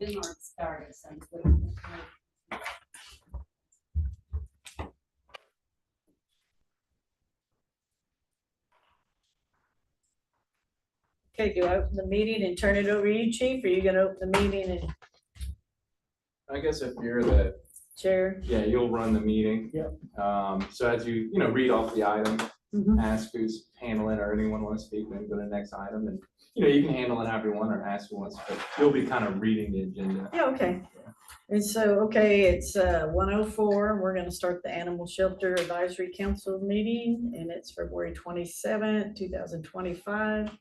been or it started since we. Okay, do I open the meeting and turn it over to you, chief, or are you gonna open the meeting and I guess if you're the, chair? yeah, you'll run the meeting. Yep. So as you read off the item, Mhm. ask who's handling or anyone wants to speak, then go to the next item. And, you can handle it however you want or ask who wants, but you'll be kind of reading the agenda. Yeah, okay. And so, okay, it's 1:04. We're gonna start the Animal Shelter Advisory Council meeting, and it's February 27th, 2025.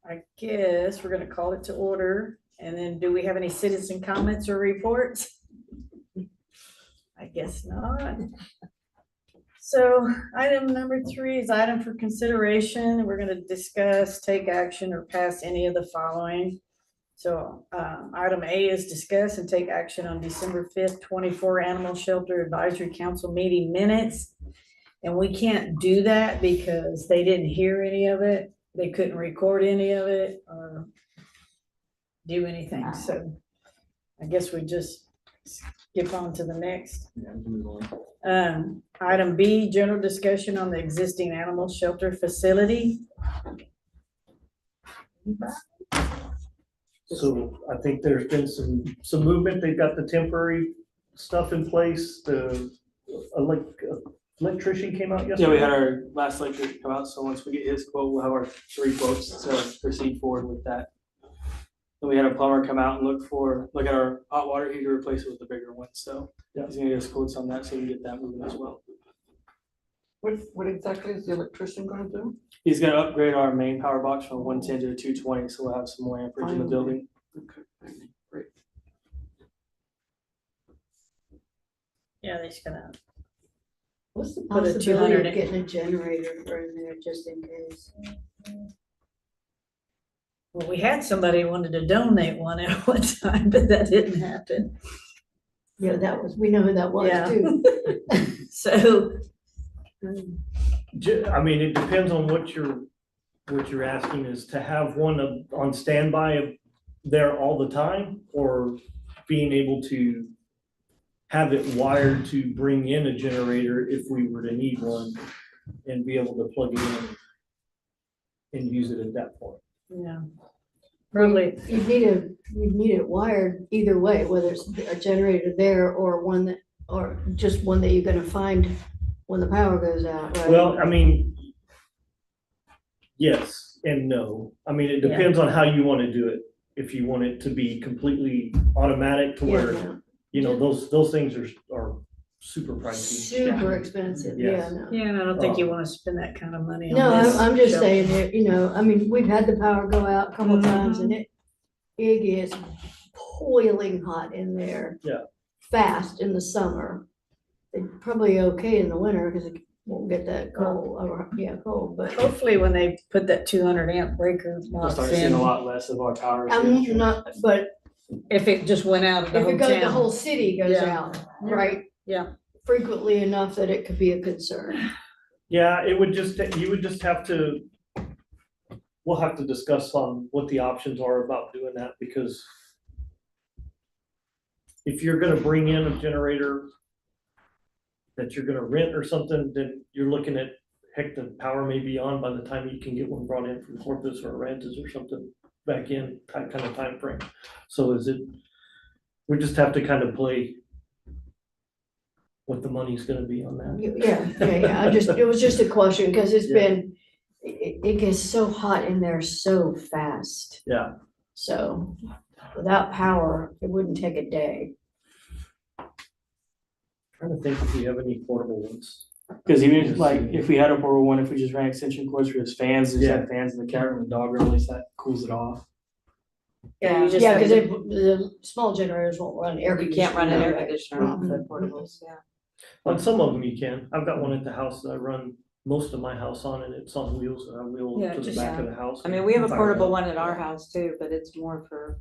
I guess we're gonna call it to order, and then do we have any citizen comments or reports? I guess not. So item number 3 is item for consideration. We're gonna discuss, take action, or pass any of the following. So item A is discuss and take action on December 5th, 24 Animal Shelter Advisory Council meeting minutes. And we can't do that because they didn't hear any of it. They couldn't record any of it or do anything. So I guess we just skip on to the next. Yeah, we can move on. Item B, general discussion on the existing animal shelter facility. So I think there's been some movement. They've got the temporary stuff in place. The electrician came out yesterday. Yeah, we had our last electrician come out, so once we get his quote, we'll have our 3 quotes to proceed forward with that. Then we had a plumber come out and look at our hot water heater, replace it with the bigger one, so Yeah. he's gonna get us quotes on that, so we can get that moving as well. What exactly is the electrician gonna do? He's gonna upgrade our main power box from 110 to a 220, so we'll have some more amperage in the building. Okay, great. Yeah, they're just gonna, What's the Put a possibility 200 of getting a generator for in there just in case? well, we had somebody wanted to donate one at one time, but that didn't happen. Yeah, we know who that was Yeah. too. So, I mean, it depends on what you're asking is to have one on standby there all the time, or being able to have it wired to bring in a generator if we were to need one and be able to plug it in and use it at that point. yeah. Probably, You'd need it wired either way, whether it's a generator there or or just one that you're gonna find when the power goes out, right? Well, I mean, yes and no. I mean, it depends on how you want to do it. If you want it to be completely automatic to Yeah, where, no. those things are super pricey. Super expensive, yeah, Yes. no. yeah, and I don't think you wanna spend that kind of money on No, this. I'm just shelter. saying that, I mean, we've had the power go out a couple times and it gets boiling hot in there. Yeah. Fast in the summer. It's probably okay in the winter because it won't get that cold, but Hopefully, when they put that 200 amp breaker We'll box start seeing a in, lot less of our towers. I'm not, but if it just went out of the if whole it goes, the town. whole city goes Yeah. out, right? Yeah. Frequently enough that it could be a concern. Yeah, you would just have to, we'll have to discuss on what the options are about doing that, because if you're gonna bring in a generator that you're gonna rent or something, then you're looking at, heck, the power may be on by the time you can get one brought in from Corpus or Aransas or something back in, kind of time frame. So we just have to kind of play what the money's gonna be on that. Yeah, it was just a question, because it gets so hot in there so fast. Yeah. So without power, it wouldn't take a day. Trying to think if we have any portable ones. Because even if we had a portable one, if we just ran extension cords for his fans, just had fans in the cat room and dog room, at least that cools it off. Yeah, you just Yeah, have because to- the small generators won't run air You conditioning. can't run an air right? conditioner off the portables, yeah. On some of them you can. I've got one at the house that I run most of my house on, and it's on wheels, and I wheel Yeah, it to the just- back of the house. I mean, we have a Fire it portable up. one at our house too, but it's more for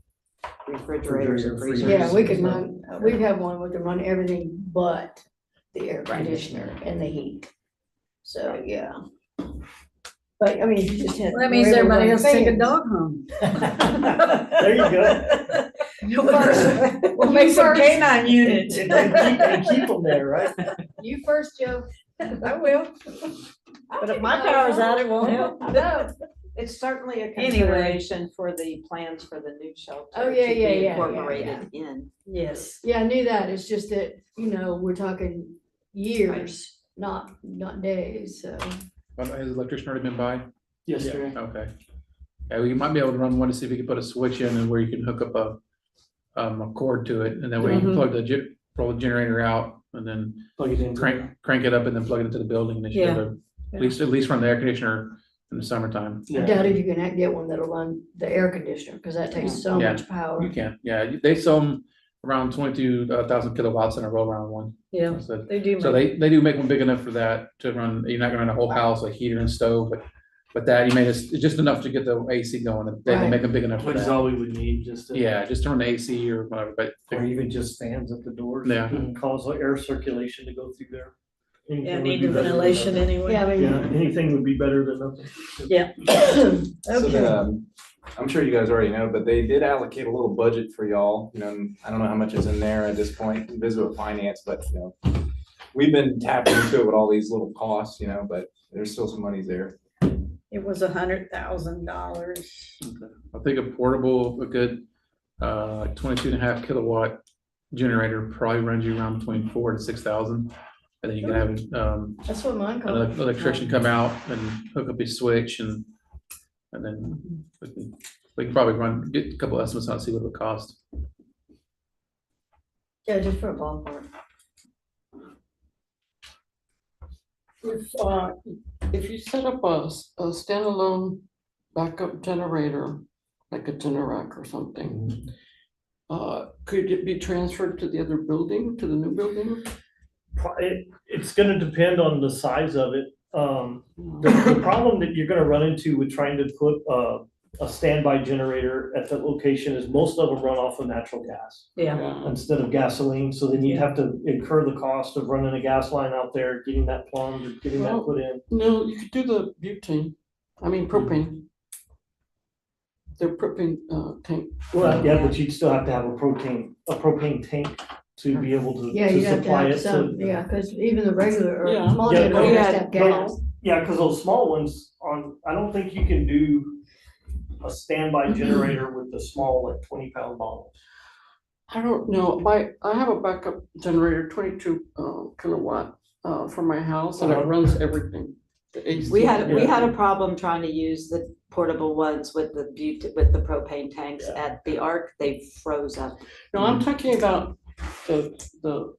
refrigerators and Refrigerator, freezers. Yeah, we freezers. can run, we have one, we can run everything but the air conditioner and the heat. So, yeah. But, I mean, you just had. Well, that means wherever everybody run else take a fans. dog home. There you go. You first. We'll make some first. canine units. And keep them there, right? You first, Joe. I will, but if my power's out, it won't help. I know. It's certainly a Anyway. consideration for the plans for the new shelter. Oh, yeah, to be yeah, yeah, Incorporated in. Yes. Yeah, I knew that. It's just that, we're talking years, not days, so. Has the electrician already been by? Yesterday. Okay. Yeah, we might be able to run one to see if we can put a switch in and where you can hook up a cord to it, and then we can plug roll the generator out and then Plug it in. crank it up and then plug it into the building, and then you should be able to at least run the air conditioner in the summertime. I doubt if you can get one that'll run the air conditioner, because that takes so Yeah. much power. You can, yeah, they sell them around 22,000 kilowatts in a roll around one. Yeah, So they do. so they do make one big enough for that to run. You're not gonna run a whole house like heater and stove, but that you made it's just enough to get the AC going. They Right. make them big enough for Which is that. all we would need, just to. Yeah, just to run the AC or whatever, but Or even just fans at the doors. Yeah. Cause the air circulation to go through there. Yeah, Anything would need be the better than ventilation nothing. anyway. Yeah, I mean. Yeah, anything would be better than nothing. So Okay. I'm sure you guys already know, but they did allocate a little budget for y'all, and I don't know how much is in there at this point, visit with finance, but, we've been tapping into it with all these little costs, but there's still some money there. It was $100,000. I think a portable, a good 22.5 kilowatt generator probably runs you around between 4,000 to 6,000. And then you can have That's what mine an costs. electrician come out and hook up his switch and then we can probably get a couple estimates on, see what it would cost. Yeah, just for a ballpark. If you set up a standalone backup generator, like a Generac or something, could it be transferred to the other building, to the new building? It's gonna depend on the size of it. The problem that you're gonna run into with trying to put a standby generator at that location is most of them run off of natural gas Yeah, instead of gasoline. So then you'd have to incur the cost of running a gas line out there, getting that plumbed, or getting that put in. No, you could do the propane. The propane tank. Well, yeah, but you'd still have to have a propane tank to be able to Yeah, you have to supply have it. some, yeah, because even the regular or Yeah. small Yeah, generators yeah, have gas. Yeah, because those small ones I don't think you can do a standby generator with the small, like 20-pound bottles. I don't know, I have a backup generator, 22 kilowatt, for my house, and it runs everything. The AC. We had a problem trying to use the portable ones with the propane tanks at the Ark. They froze up. No, I'm talking about the,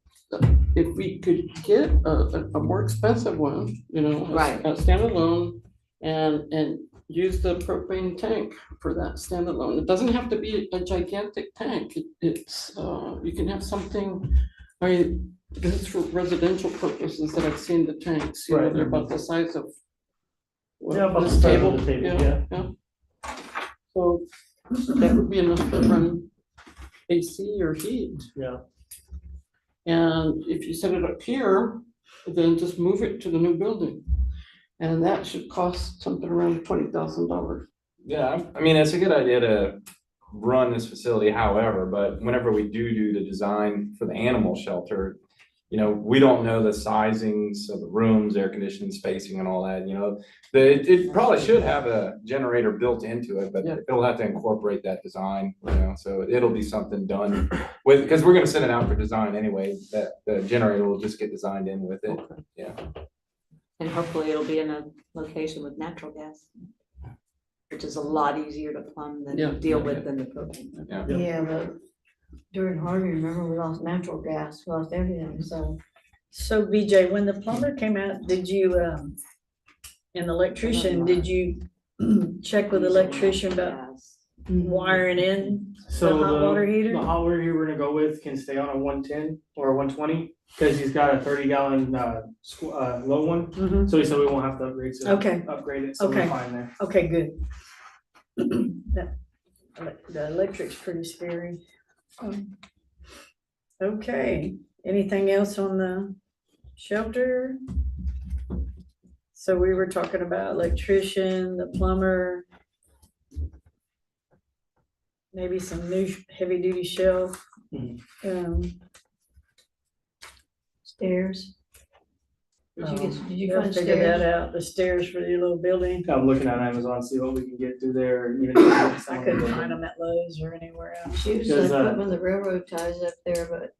if we could get a more expensive one, Right. a standalone and use the propane tank for that standalone. It doesn't have to be a gigantic tank. It's, you can have something, this is for residential purposes that I've seen the tanks, Right. they're about the size of. what, Yeah, about this the size of the table, yeah. So that would be enough to run AC or heat. Yeah. And if you set it up here, then just move it to the new building. And that should cost something around $20,000. Yeah, I mean, it's a good idea to run this facility, however, but whenever we do the design for the animal shelter, we don't know the sizings of the rooms, air conditioning, spacing and all that, it probably should have a generator built into it, but Yeah. it'll have to incorporate that design, so it'll be something done with, because we're gonna send it out for design anyway, that the generator will just get designed in with it, yeah. And hopefully it'll be in a location with natural gas, which is a lot easier to plumb Yeah. than deal with than the propane. Yeah, but during Harvey, remember, we lost natural gas, we lost everything, so. So BJ, when the plumber came out, did you, and the electrician, did you check with the electrician about Yes. wiring in the So hot water the heater? hot water heater we're gonna go with can stay on a 110 or a 120, because he's got a 30-gallon low one. Mhm. So he said we won't have to upgrade it, so we're Okay. fine there. Okay, good. The electric's pretty scary. Okay, anything else on the shelter? So we were talking about electrician, the plumber. Maybe some new heavy duty shelf. Stairs. Did you They'll find figure that stairs? out, the stairs for your little building. I'm looking on Amazon, see what we can get through there. Even I couldn't find them at Lowe's or anywhere else. Usually Because, put them on the railroad ties up there, but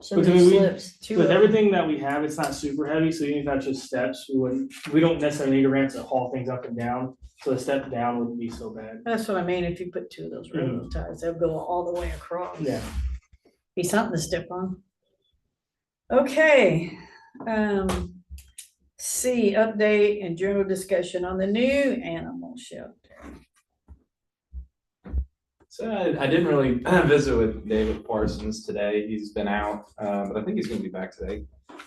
some Because, I mean, slips. Two With of them. everything that we have, it's not super heavy, so even if that's just steps, we don't necessarily need a ramp to haul things up and down. So the step down wouldn't be so bad. That's what I mean, if you put two of those railroad ties, they'll go all the way across. Yeah. Be something to step on. Okay, C, update and general discussion on the new animal shelter. So I didn't really visit with David Parsons today. He's been out, but I think he's gonna be back today.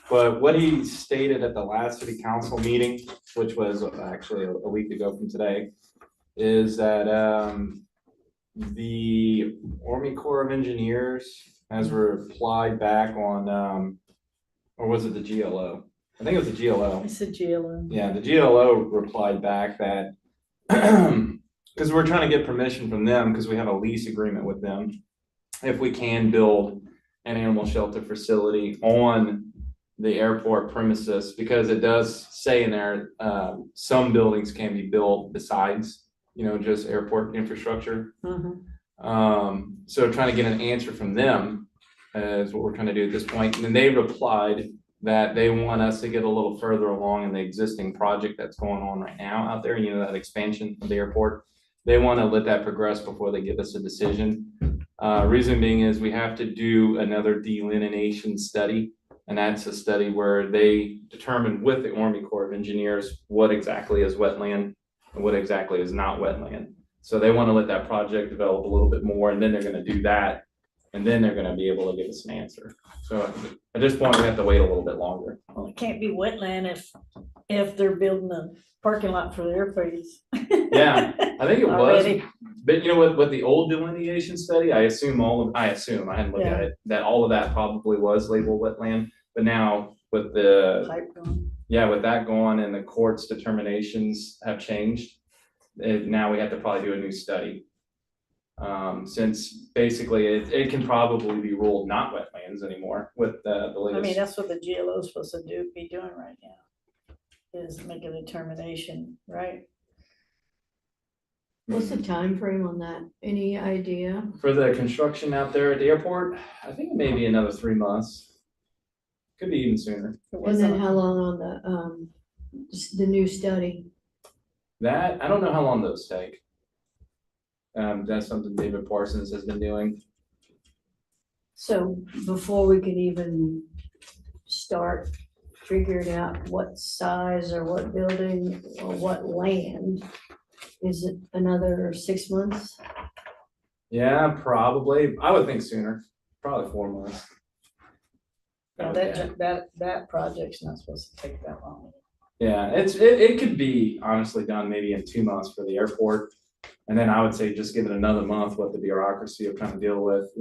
But what he stated at the last city council meeting, which was actually a week ago from today, is that the Army Corps of Engineers has replied back on, or was it the GLO? I think it was the GLO. It's a GLO. Yeah, the GLO replied back that, because we're trying to get permission from them, because we have a lease agreement with them, if we can build an animal shelter facility on the airport premises, because it does say in there, some buildings can be built besides, just airport infrastructure. So trying to get an answer from them is what we're trying to do at this point. And then they replied that they want us to get a little further along in the existing project that's going on right now out there, that expansion of the airport. They want to let that progress before they give us a decision. Reason being is we have to do another delineation study. And that's a study where they determine with the Army Corps of Engineers what exactly is wetland and what exactly is not wetland. So they want to let that project develop a little bit more, and then they're going to do that. And then they're going to be able to give us an answer. So at this point, we have to wait a little bit longer. Well, it can't be wetland if they're building a parking lot for the airplanes. Yeah, I think it was, Already. but with the old delineation study, I assume I hadn't looked at it, that all of that probably was labeled wetland. But now with Pipe going. with that going and the court's determinations have changed, now we have to probably do a new study. Since basically it can probably be ruled not wetlands anymore with the I latest. mean, that's what the GLO is supposed to be doing right now, is make a determination, right? What's the time frame on that? Any idea? For the construction out there at the airport, I think maybe another 3 months. Could be even sooner. And then how long on the new study? That, I don't know how long those take. That's something David Parsons has been doing. So before we could even start figuring out what size or what building or what land, is it another 6 months? Yeah, probably. I would think sooner, probably 4 months. Yeah, that project's not supposed to take that long. Yeah, it could be honestly done maybe in 2 months for the airport. And then I would say just give it another month, let the bureaucracy of trying to deal with,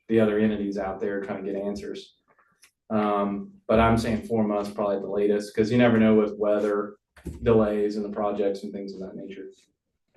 the other entities out there trying to get answers. But I'm saying 4 months probably at the latest, because you never know with weather delays and the projects and things of that nature.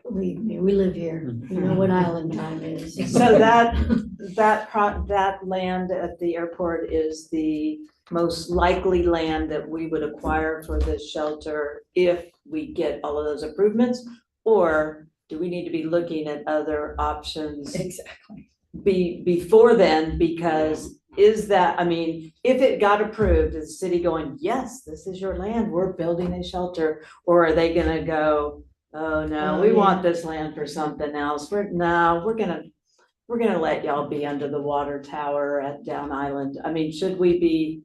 Believe me, we live here. You know what island time is. So that land at the airport is the most likely land that we would acquire for this shelter if we get all of those improvements? Or do we need to be looking at other options Exactly. before then? Because if it got approved, is the city going, yes, this is your land, we're building a shelter? Or are they gonna go, oh no, we want this land for something else, we're gonna let y'all be under the water tower at Down Island? Should we be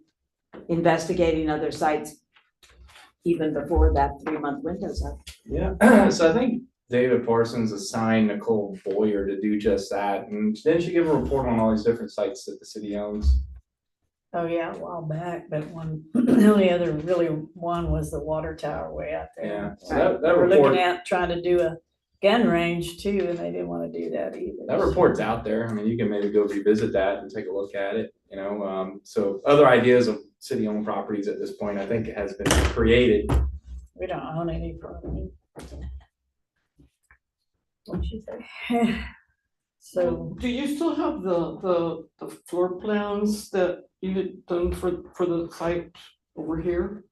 investigating other sites even before that 3-month window's up? Yeah, so I think David Parsons assigned Nicole Boyer to do just that. And then she gave a report on all these different sites that the city owns. Oh, yeah, a while back, but the only other really one was the water tower way out there. Yeah, so that They were report, looking at trying to do a gun range too, and they didn't want to do that either. that report's out there. You can maybe go revisit that and take a look at it, So other ideas of city-owned properties at this point, I think it has been created. We don't own any property. What you think? So, Do you still have the floor plans that you had done for the site over here?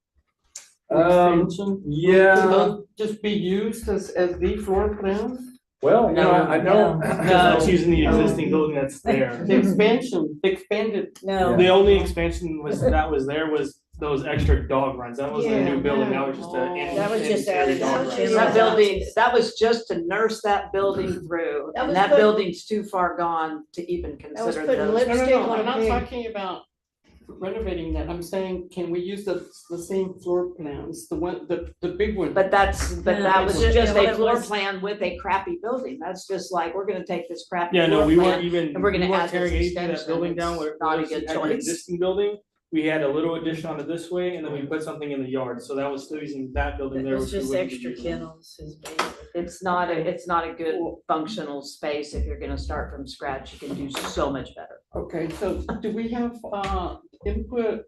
Expansion? Can Yeah, those just be used as the floor plans? well, you know, I know. Because that's using the existing building that's there. The expansion, expanded. no, The only expansion that was there was those extra dog runs. That wasn't a new building, that was just a. That was just added dog on. run. That building, that was just to nurse that building through, That and was that put- building's too far gone to even was consider putting those. No, Stick on I'm a not pig. talking about renovating that. I'm saying, can we use the same floor plans, the big one? But that Yeah, was it's just yeah, a it floor was- plan with a crappy building. That's just like, we're gonna take this crappy Yeah, no, floor we weren't plan. even, and we're gonna we weren't add this tearing anything of that extension. building down It's where not a you good had your choice. existing building. We had a little addition onto this way, and then we put something in the yard, so that was still using that building it there. was which we just wouldn't be extra using. kennels is basically. It's not a good functional space. If you're gonna start from scratch, you can do so much better. Okay, so do we have input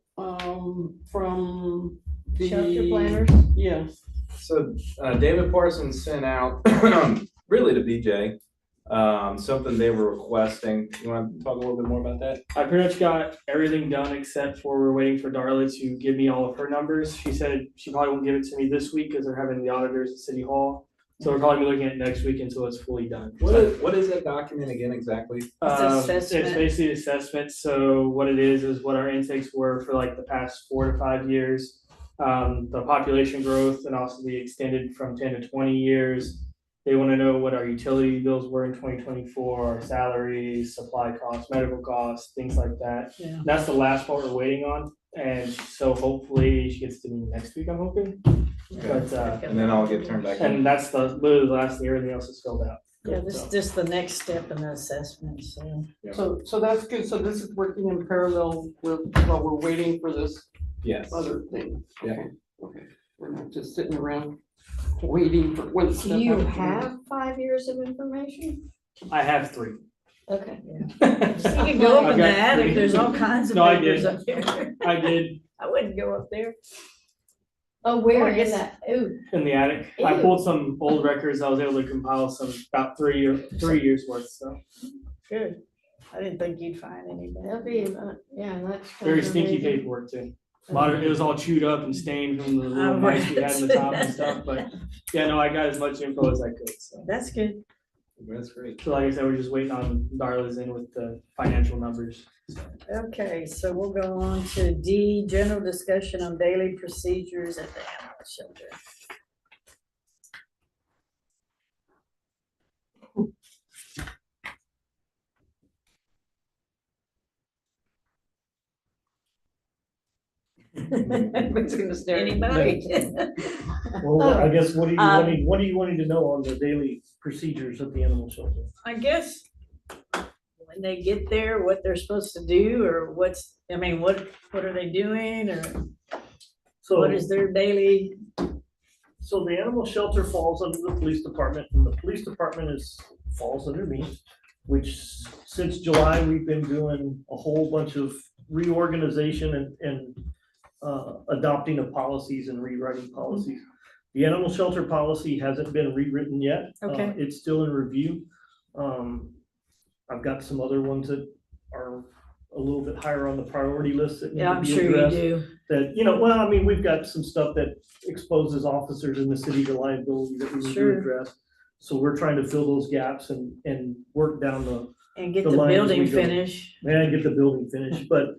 from the? Shelter planners? Yes. So, David Parsons sent out, really to BJ, something they were requesting. You want to talk a little bit more about that? I pretty much got everything done except for we're waiting for Darla to give me all of her numbers. She said she probably won't give it to me this week because they're having the auditors at City Hall. So we're probably looking at next week until it's fully done. What is that document again exactly? It's assessment. basically assessment, so what it is what our intakes were for like the past 4 to 5 years. The population growth and also the extended from 10 to 20 years. They wanna know what our utility bills were in 2024, our salaries, supply costs, medical costs, things like that. Yeah. That's the last part we're waiting on, and so hopefully she gets to me next week, I'm hoping. But, And then I'll get turned back in. and that's literally the last thing, everything else is filled out. Yeah, this is just the next step in the assessment, so. So that's good. So this is working in parallel with, while we're waiting for this Yes. other thing. Yeah. Okay, okay. We're not just sitting around waiting for one step. Do you after have 5 years of information? I have 3. Okay. You can go up I've in the got attic, three. there's all kinds of No, I papers did. up there. I did I wouldn't go up there. Oh, where I is guess- that? Ooh, in the attic. I Ew. pulled some old records. I was able to compile some about 3 years worth. So Good. I didn't think you'd find anything. that'd be, yeah, that's. very kinda stinky amazing. paperwork too. A lot of it was all chewed up and stained from the little Oh, mice we had in the top and right. stuff. But yeah, no, I got as much info as I could. So, That's good. That's great. so like I said, we're just waiting on Darla's in with the financial numbers. Okay, so we'll go on to D, general discussion on daily procedures at the animal shelter. Everybody's gonna stare. Anybody? Well, I guess, what Um, do you wanting to know on the daily procedures at the animal shelter? I guess when they get there, what they're supposed to do or what's, I mean, what are they doing or So, what is their daily? so the animal shelter falls under the police department, and the police department falls under me, which since July, we've been doing a whole bunch of reorganization and adopting of policies and rewriting policies. The animal shelter policy hasn't been rewritten yet. Okay. It's still in review. I've got some other ones that are a little bit higher on the priority list that need Yeah, to I'm be sure you addressed. do. That, well, I mean, we've got some stuff that exposes officers in the city to liability that we need to Sure. address. So we're trying to fill those gaps and work down the, And get the the lines building we go. finished. and get the building finished, but,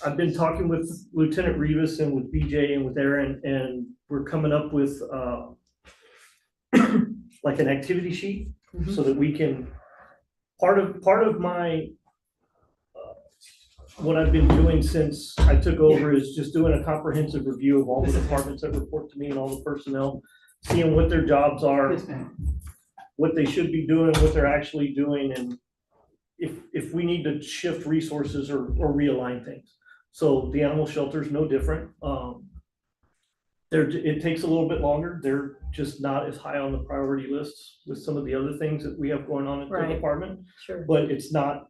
I've been talking with Lieutenant Rivas and with BJ and with Aaron, and we're coming up with, like an activity sheet, so that we can, part of my, what I've been doing since I took over is just doing a comprehensive review of all the departments that report to me and all the personnel, seeing what their jobs are, what they should be doing, what they're actually doing, and if we need to shift resources or realign things. So the animal shelter is no different. It takes a little bit longer. They're just not as high on the priority lists with some of the other things that we have going on at the Right. department, Sure. but it's not,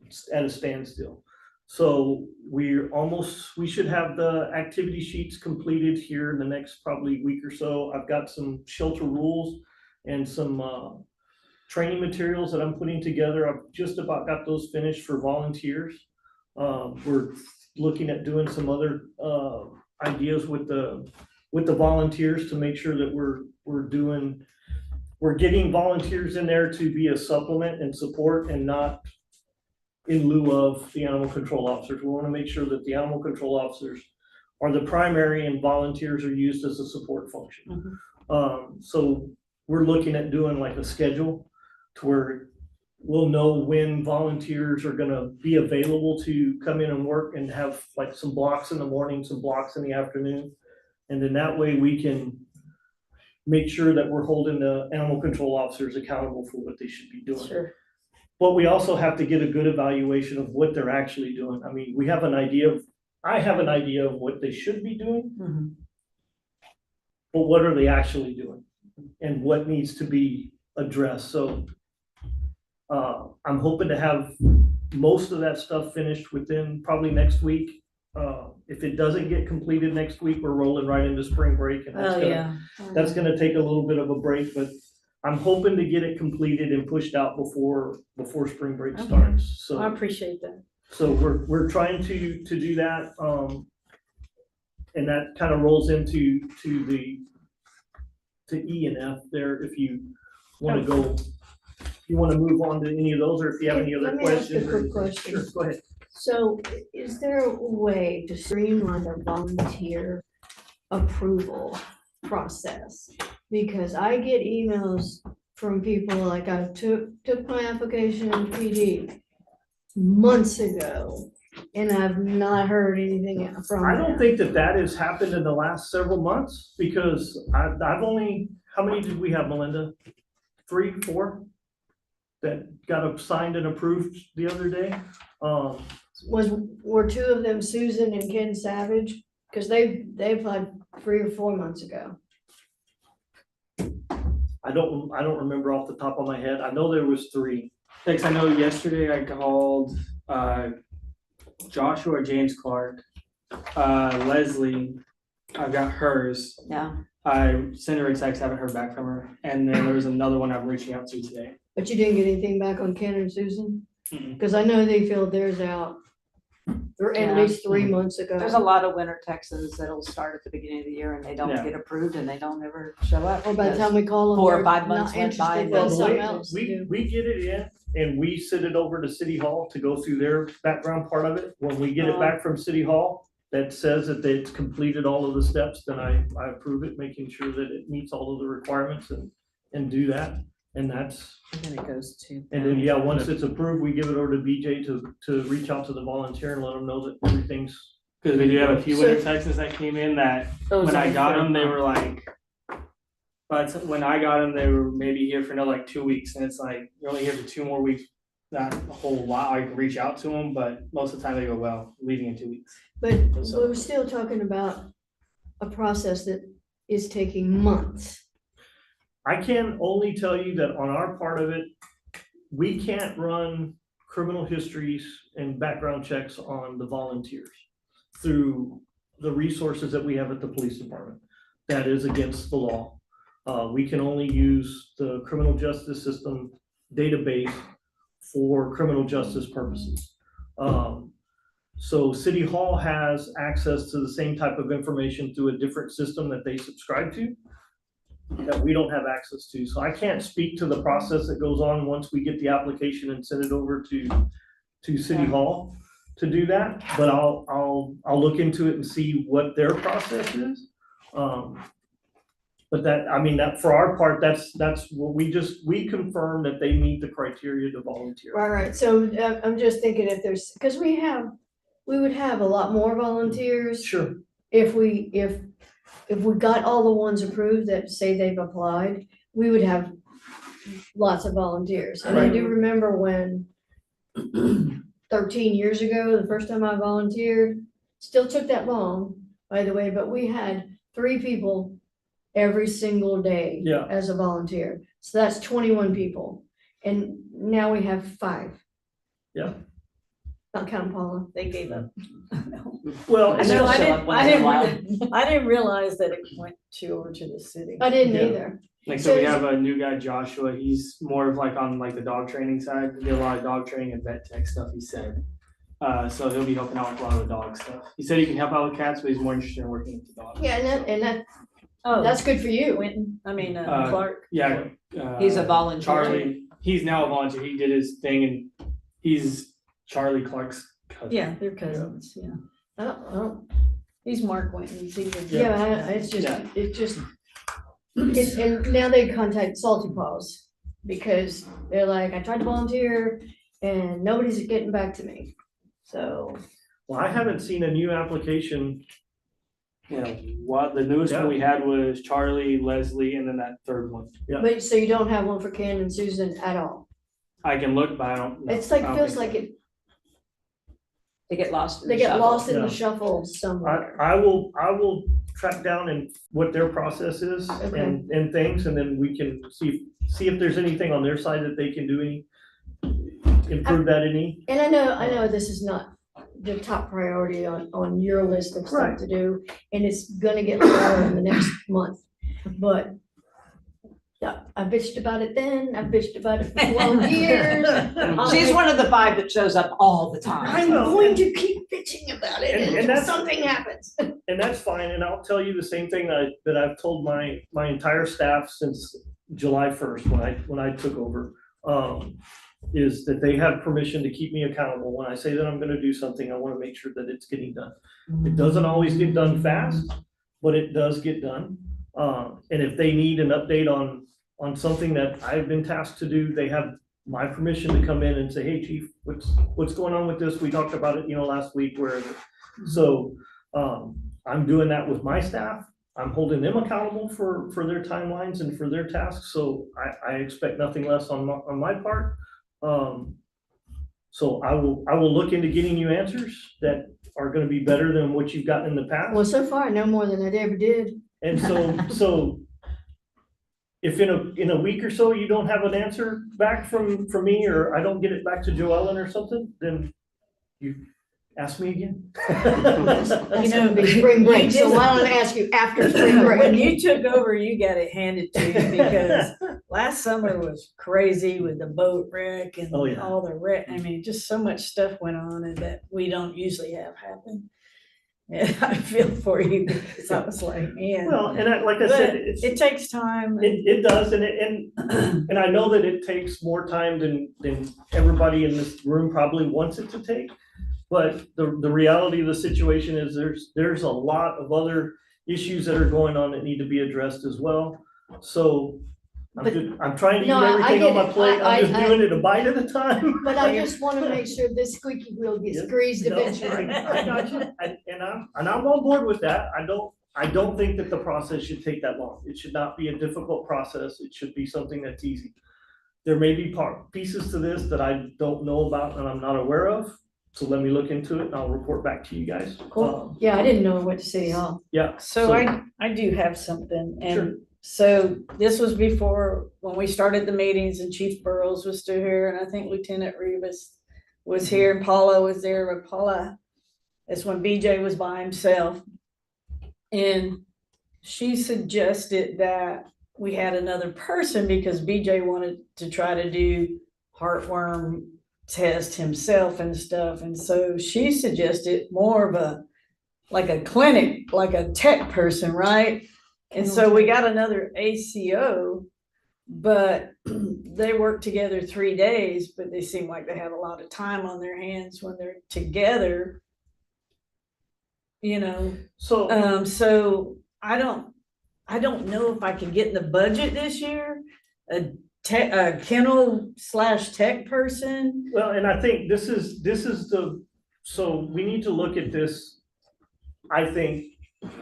it's at a standstill. So we should have the activity sheets completed here in the next probably week or so. I've got some shelter rules and some training materials that I'm putting together. I've just about got those finished for volunteers. We're looking at doing some other ideas with the volunteers to make sure that we're getting volunteers in there to be a supplement and support and not in lieu of the animal control officers. We want to make sure that the animal control officers are the primary and volunteers are used as a support function. So we're looking at doing like a schedule to where we'll know when volunteers are gonna be available to come in and work and have like some blocks in the morning, some blocks in the afternoon. And then that way we can make sure that we're holding the animal control officers accountable for what they should be doing. Sure. But we also have to get a good evaluation of what they're actually doing. I mean, I have an idea of what they should be doing, but what are they actually doing? And what needs to be addressed? So I'm hoping to have most of that stuff finished within probably next week. If it doesn't get completed next week, we're rolling right into spring break, and that's gonna take a little bit of a break, but I'm hoping to get it completed and pushed out before spring break starts. I So appreciate that. we're trying to do that, and that kind of rolls into E and F there. If you want to move on to any of those, or if you have any other Let me ask you a questions. quick question. Sure, go ahead. So is there a way to streamline the volunteer approval process? Because I get emails from people like I took my application in PD months ago and I've not heard anything from I don't them. think that has happened in the last several months, because I've only, how many did we have, Melinda? 3, 4? That got signed and approved the other day? Were 2 of them Susan and Ken Savage? Cause they applied 3 or 4 months ago. I don't remember off the top of my head. I know there was 3. Thanks. I know yesterday I called Joshua James Clark, Leslie. I got hers. Yeah. I sent her a text, haven't heard back from her. And then there was another one I'm reaching out to today. But you didn't get anything back on Ken and Susan? Mm-mm. Cause I know they filled theirs out at Yeah. least 3 months ago. There's a lot of winter Texans that'll start at the beginning of the year and they don't Yeah. get approved and they don't ever show up. Or by the because- time we call them, 4 or they're 5 not months went by interested, and they then have Well, something else to we do. get it in and we send it over to City Hall to go through their background part of it. When we get it back from City Hall, that says that it's completed all of the steps, then I approve it, making sure that it meets all of the requirements and do that. And that's, And then it goes to. and then, yeah, once it's approved, we give it over to BJ to reach out to the volunteer and let them know that everything's. Because we do have a few winter So- Texans that came in that Those when I are got fair. them, they were like, but when I got them, they were maybe here for another like 2 weeks. And it's like, you're only here for 2 more weeks. Not a whole lot. I can reach out to them, but most of the time they go, well, leaving in 2 weeks. But So- we're still talking about a process that is taking months. I can only tell you that on our part of it, we can't run criminal histories and background checks on the volunteers through the resources that we have at the police department. That is against the law. We can only use the criminal justice system database for criminal justice purposes. So City Hall has access to the same type of information through a different system that they subscribe to that we don't have access to. So I can't speak to the process that goes on once we get the application and send it over to City Hall to do that, but I'll look into it and see what their process is. But that, I mean, that for our part, that's what we confirm that they meet the criteria to volunteer. Right. So I'm just thinking if there's, because we would have a lot more volunteers Sure, if we got all the ones approved that say they've applied, we would have lots of volunteers. And I do remember when 13 years ago, the first time I volunteered, still took that long, by the way, but we had 3 people every single day Yeah. as a volunteer. So that's 21 people. And now we have 5. Yeah. Not counting Paula. They gave up. Well, I and still No, I show that's, up didn't, once I in a while. didn't, I didn't realize that it went over to the city. I didn't Yeah. either. Like, so we So- have a new guy, Joshua, he's more of like on like the dog training side, we do a lot of dog training and vet tech stuff, he said. So he'll be helping out with a lot of the dog stuff. He said he can help out with cats, but he's more interested in working with the dogs. Yeah, and Oh, that's good for you. Quentin, Uh, Clark. Yeah. He's a volunteer. Charlie, he's now a volunteer, he did his thing and he's Charlie Clark's cousin. Yeah, they're cousins, yeah. I don't, He's Mark Quentin. yeah, it's just, Yeah. and now they contact Salty Paws because they're like, I tried to volunteer and nobody's getting back to me. So, well, I haven't seen a new application. Yeah, what, the newest one we had was Charlie, Leslie, and then that third one. but so you don't have one for Ken and Susan at all? I can look, but I don't. know. It's like, I don't feels think like it, They get lost in they the get shuffle. lost in Yeah. the shuffle somewhere. I will track down and what their process is Okay. and things, and then we can see if there's anything on their side that they can do improve that any. And I know this is not the top priority on your list of stuff Right. to do, and it's gonna get better in the next month, but yeah, I bitched about it then, I bitched about it for 12 years. She's one of the 5 that shows up all the time. I I'm know. going to keep bitching about it And until that's- something happens. And that's fine, and I'll tell you the same thing that I've told my entire staff since July 1st, when I took over. Is that they have permission to keep me accountable. When I say that I'm gonna do something, I wanna make sure that it's getting done. It doesn't always get done fast, but it does get done. And if they need an update on something that I've been tasked to do, they have my permission to come in and say, hey, chief, what's going on with this? We talked about it, last week where, so, I'm doing that with my staff. I'm holding them accountable for their timelines and for their tasks, so I expect nothing less on my part. So I will look into getting you answers that are gonna be better than what you've gotten in the past. Well, so far, no more than I ever did. And so if in a week or so you don't have an answer back from me, or I don't get it back to Joellen or something, then you ask me again. That's You know, gonna be spring break, you so did- why don't I ask you after spring When break? you took over, you got it handed to you because last summer was crazy with the boat wreck and Oh, yeah. all the wreck. I mean, just so much stuff went on and that we don't usually have happen. Yeah, I feel for you because I was like, man, Well, and like I but said, it takes time. it does, and I know that it takes more time than everybody in this room probably wants it to take. But the reality of the situation is there's a lot of other issues that are going on that need to be addressed as well. So I'm trying to No, get I everything get on my it. plate. I'm just I- doing it a bite at a time. But I just wanna make sure this squeaky wheel gets Yep. greased No, eventually. I got you, and I'm on board with that. I don't think that the process should take that long. It should not be a difficult process. It should be something that's easy. There may be pieces to this that I don't know about and I'm not aware of, so let me look into it and I'll report back to you guys. Cool. Yeah, I didn't know it went to City Hall. Yeah. So I do have something, Sure. and so this was before, when we started the meetings and Chief Burrows was still here, and I think Lieutenant Rivas was here, and Paula was there, but Paula, that's when BJ was by himself. And she suggested that we had another person because BJ wanted to try to do heartworm test himself and stuff, and so she suggested more of like a clinic, like a tech person, right? And so we got another ACO, but they work together 3 days, but they seem like they have a lot of time on their hands when they're together. So, So I don't know if I can get in the budget this year, a kennel / tech person. well, and I think this is so we need to look at this. I think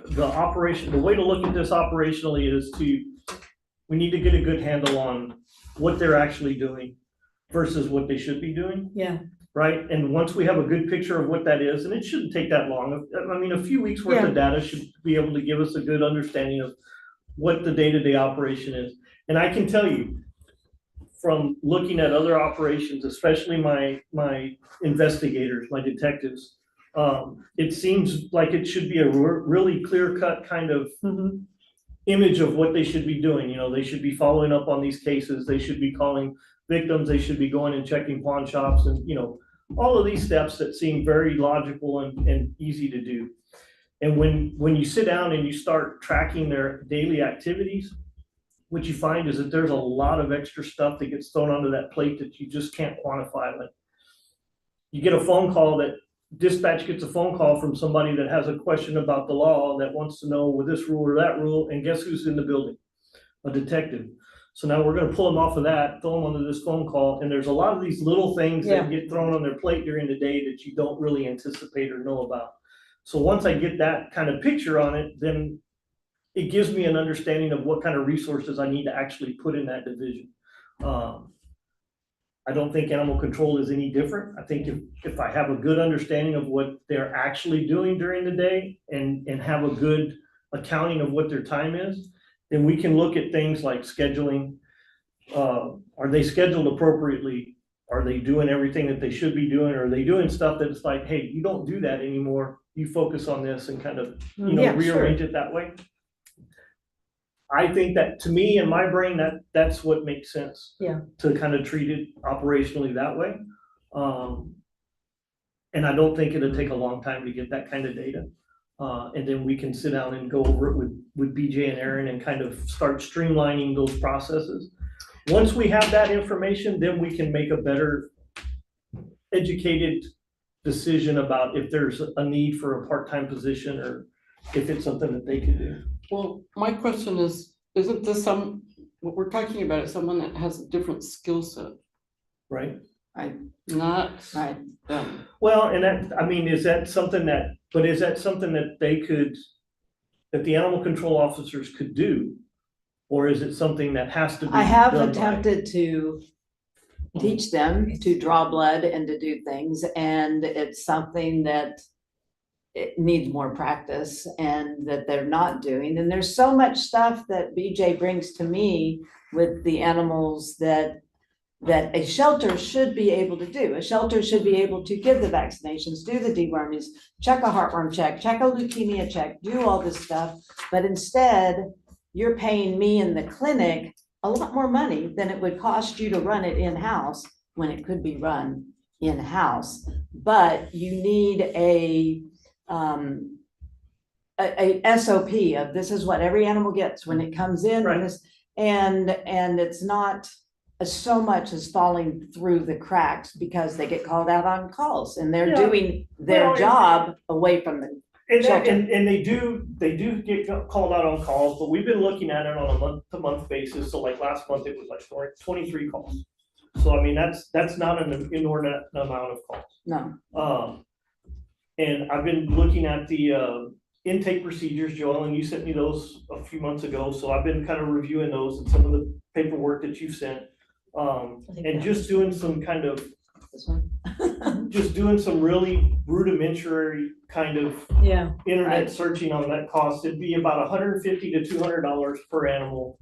the way to look at this operationally is we need to get a good handle on what they're actually doing versus what they should be doing. Yeah. Right? And once we have a good picture of what that is, and it shouldn't take that long. I mean, a few weeks worth of data should be able to give us a good understanding of what the day-to-day operation is. And I can tell you, from looking at other operations, especially my investigators, my detectives, it seems like it should be a really clear-cut kind of image of what they should be doing. You know, they should be following up on these cases, they should be calling victims, they should be going and checking pawn shops, and, you know, all of these steps that seem very logical and easy to do. And when you sit down and you start tracking their daily activities, what you find is that there's a lot of extra stuff that gets thrown onto that plate that you just can't quantify. Like, you get a phone call that dispatch gets a phone call from somebody that has a question about the law, that wants to know with this rule or that rule, and guess who's in the building? A detective. So now we're gonna pull them off of that, throw them onto this phone call, and there's a lot of these little things that get thrown on their plate during the day that you don't really anticipate or know about. So once I get that kind of picture on it, then it gives me an understanding of what kind of resources I need to actually put in that division. I don't think animal control is any different. I think if I have a good understanding of what they're actually doing during the day and have a good accounting of what their time is, then we can look at things like scheduling. Are they scheduled appropriately? Are they doing everything that they should be doing? Or are they doing stuff that's like, hey, you don't do that anymore. You focus on this, and kind of, you know, rearrange it that way. I think that, to me, in my brain, that's what makes sense. Yeah. To kind of treat it operationally that way. And I don't think it'll take a long time to get that kind of data. And then we can sit down and go over it with BJ and Aaron and kind of start streamlining those processes. Once we have that information, then we can make a better educated decision about if there's a need for a part-time position, or if it's something that they could do. Well, my question is, isn't this what we're talking about is someone that has a different skill set, Right? not Right. them? Well, and that, I mean, is that something that they could, that the animal control officers could do? Or is it something that has to be I have done by- attempted to teach them to draw blood and to do things, and it's something that it needs more practice and that they're not doing. And there's so much stuff that BJ brings to me with the animals that a shelter should be able to do. A shelter should be able to give the vaccinations, do the dewormings, check a heartworm check a leukemia check, do all this stuff. But instead, you're paying me in the clinic a lot more money than it would cost you to run it in-house, when it could be run in-house. But you need a SOP of this is what every animal gets when it comes in. Right. And it's not so much as falling through the cracks because they get called out on calls and they're Yeah. doing their Well, job away from the And they do get called out on calls, but we've been looking at it on a month-to-month basis. So like last month, it was like 23 calls. So I mean, that's not an inordinate amount of calls. no. And I've been looking at the intake procedures, Joel, and you sent me those a few months ago. So I've been kind of reviewing those and some of the paperwork that you've sent. And just doing some kind of, This one. just doing some really rudimentary kind of Yeah. internet Right. searching on that cost. It'd be about $150 to $200 per animal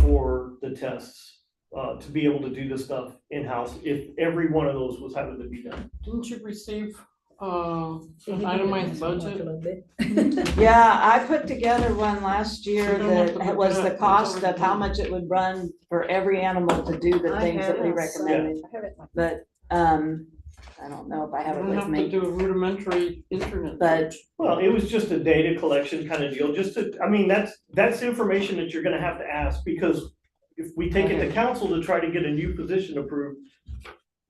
for the tests, to be able to do this stuff in-house, if every one of those was having to be done. Didn't you receive an itemized budget? Yeah, I put together one last year You don't have to that put was that the up. cost of how much it would run for every animal to do the things that we recommended. But, I don't know if I You have it don't with have to me, do a rudimentary internet. but search. Well, it was just a data collection kind of deal, just to, I mean, that's information that you're gonna have to ask, because if we take it to council to try to get a new position approved,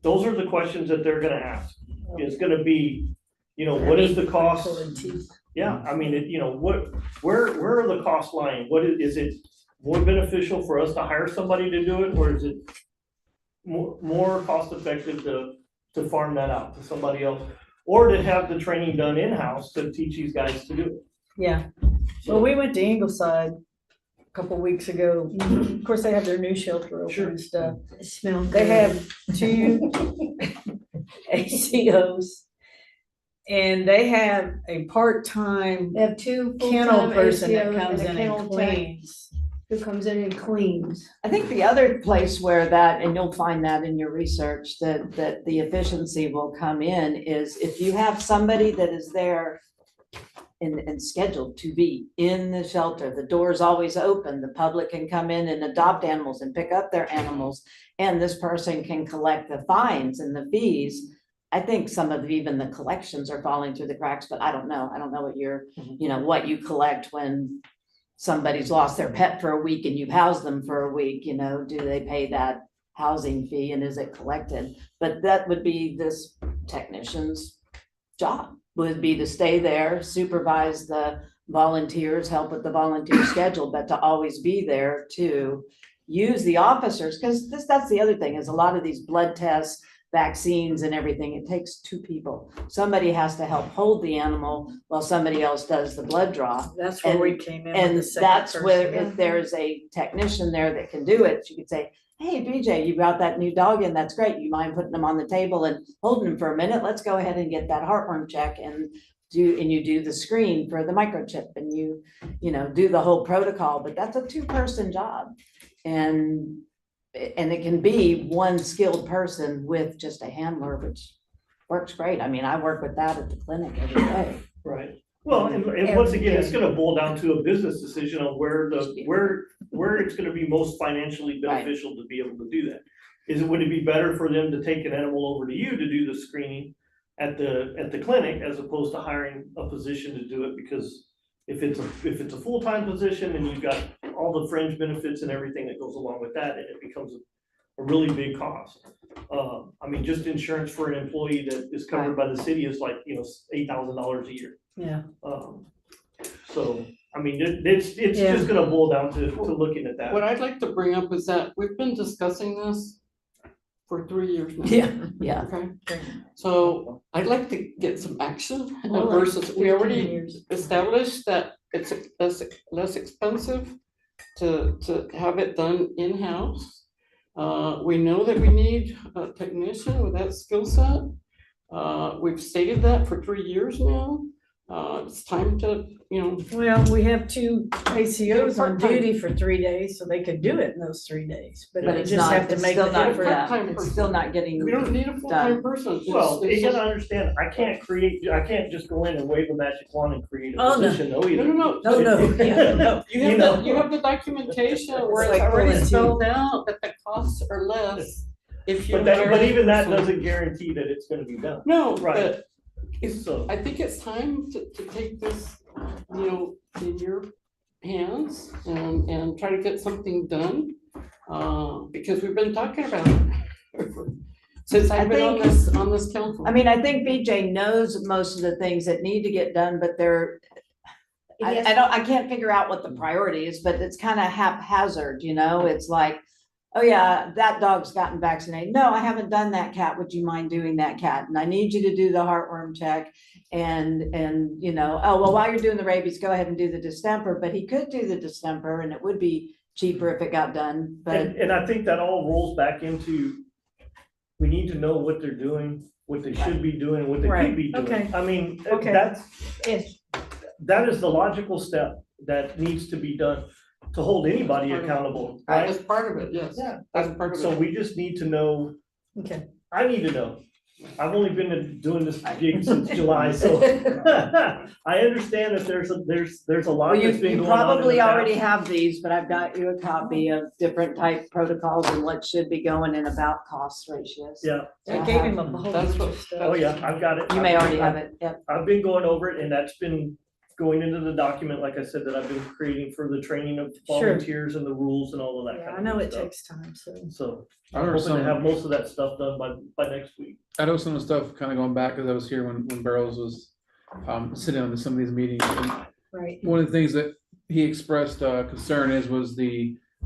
those are the questions that they're gonna ask. It's gonna be, you know, what is the cost? Yeah, I mean, where are the costs lying? Is it more beneficial for us to hire somebody to do it, or is it more cost effective to farm that out to somebody else? Or to have the training done in-house to teach these guys to do it? Yeah. Well, we went to Ingleside a couple weeks ago. Of course, they have their new shelter open and stuff. It smells They good. have 2 ACOs. And they have a part-time They have 2 kennel full-time person that ACOs comes and a in kennel and tech. cleans. who comes in and cleans. I think the other place where that, and you'll find that in your research, that the efficiency will come in is if you have somebody that is there and scheduled to be in the shelter, the door is always open, the public can come in and adopt animals and pick up their animals, and this person can collect the fines and the fees. I think some of even the collections are falling through the cracks, but I don't know. I don't know what what you collect when somebody's lost their pet for a week and you've housed them for a week, do they pay that housing fee and is it collected? But that would be this technician's job, would be to stay there, supervise the volunteers, help with the volunteer schedule, but to always be there to use the officers, because that's the other thing, is a lot of these blood tests, vaccines and everything, it takes two people. Somebody has to help hold the animal while somebody else does the blood draw. That's where we came in. with And the second that's where, person. if there's a technician there that can do it, you could say, hey, BJ, you brought that new dog in, that's great. You mind putting them on the table and holding them for a minute? Let's go ahead and get that heartworm check and you do the screen for the microchip and you do the whole protocol, but that's a two-person job. And it can be one skilled person with just a handler, which works great. I mean, I work with that at the clinic every day. Right. Well, and once again, it's gonna boil down to a business decision on where it's gonna be most financially Right. beneficial to be able to do that. Would it be better for them to take an animal over to you to do the screening at the clinic as opposed to hiring a physician to do it? Because if it's a full-time position and you've got all the fringe benefits and everything that goes along with that, and it becomes a really big cost. I mean, just insurance for an employee that is covered by the city is like, $8,000 a year. Yeah, So, I mean, it's Yeah. just gonna boil down to looking at that. What I'd like to bring up is that we've been discussing this for 3 years now. Yeah. Okay, so I'd like to get some action More like versus, we 15 already years. established that it's less expensive to have it done in-house. We know that we need a technician with that skill set. We've stated that for 3 years now. It's time to, well, we have two ACOs on part-time. duty for 3 days, so they could do it in those 3 days, but But they it's just not, have to it's make the still not, difference. Part-time it's person. still not getting. we don't need a full-time Done. person. It's- Well, it's you just- gotta understand, I can't just go in and wave a magic wand and create a Oh, no. position though either. No. No, no, yeah, no. You have the documentation where It's it's like already pulling spelled out that the costs are less if you. But hire even that a person. doesn't guarantee that it's gonna be done. No, Right. but it's, So, I think it's time to take this, in your hands and try to get something done. Because we've been talking about it since I've been think- on this council. I mean, I think BJ knows most of the things that need to get done, but I can't figure out what the priority is, but it's kind of haphazard, it's like, oh yeah, that dog's gotten vaccinated. No, I haven't done that, cat. Would you mind doing that, cat? And I need you to do the heartworm check and oh, well, while you're doing the rabies, go ahead and do the distemper, but he could do the distemper and it would be cheaper if it got done, but and I think that all rolls back into, we need to know what they're doing, what they should be doing, what they Right, could be doing. okay. I mean, Okay. that is the logical step that needs to be done to hold anybody accountable, right? That's part of it, yes. Yeah. That's part of So it. we just need to know, Okay. I need to know. I've only been doing this gig since July, so I understand that there's a lot well, that's been you going on in the probably already past. have these, but I've got you a copy of different type protocols and what should be going in about cost ratios. Yeah, I gave him a whole That's bunch what- of stuff. oh yeah, I've got it. You may already have it, yep. I've been going over it and that's been going into the document, like I said, that I've been creating for the training of Sure. volunteers and the rules and all of that Yeah, kind I of know good it stuff. takes time, so. So I I'm remember hoping to have some, most of that stuff done by next week. I know some of the stuff kind of going back, because I was here when Barrows was sitting on some of these meetings. And Right. one of the things that he expressed concern was